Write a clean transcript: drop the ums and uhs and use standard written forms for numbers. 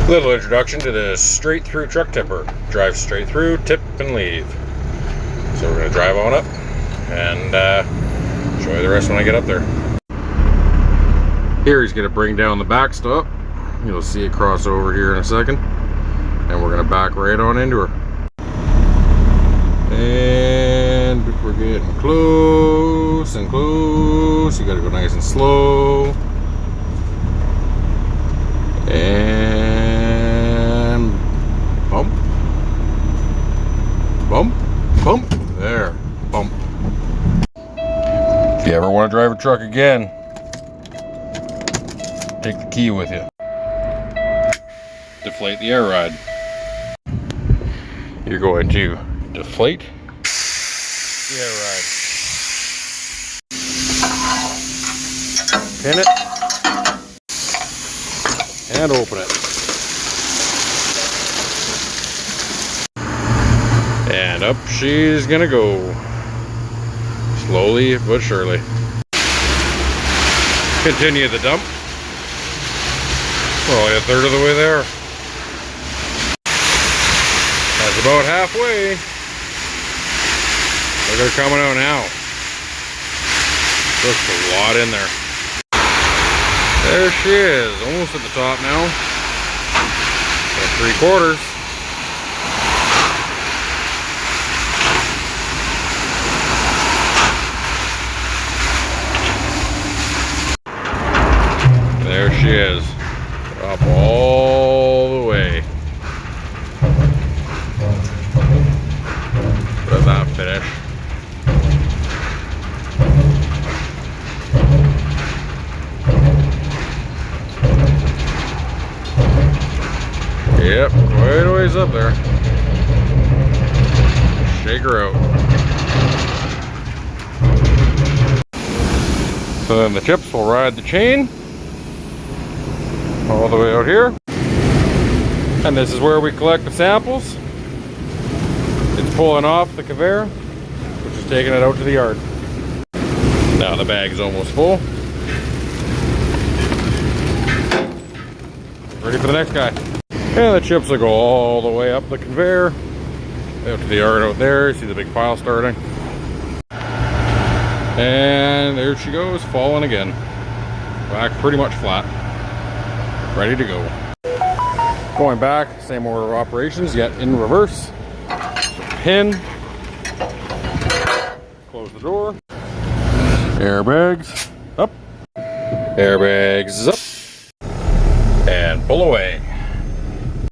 Little introduction to the straight through truck tipper. Drive straight through, tip and leave. So we're going to drive on up and show you the rest when I get up there. Here he's going to bring down the back stop. You'll see it cross over here in a second. And we're going to back right on into her. And we're getting close and close. You got to go nice and slow. And bump, bump, bump. There, bump. If you ever want to drive a truck again, take the key with you. Deflate the air ride. You're going to deflate the air ride. Pin it and open it. And up she's gonna go. Slowly but surely. Continue the dump. We're only a third of the way there. That's about halfway. Look at her coming out now. There's a lot in there. There she is, almost at the top now. Got 3/4. There she is, up all the way. Look at that finish. Yep, quite a ways up there. Shake her out. So then the chips will ride the chain all the way out here. And this is where we collect the samples. It's pulling off the conveyor, which is taking it out to the yard. Now the bag's almost full. Ready for the next guy. And the chips will go all the way up the conveyor, out to the yard out there. You see the big pile starting. And there she goes, falling again. Back pretty much flat. Ready to go. Going back, same order of operations, yet in reverse. Pin. Close the door. Airbags up. Airbags up. And pull away.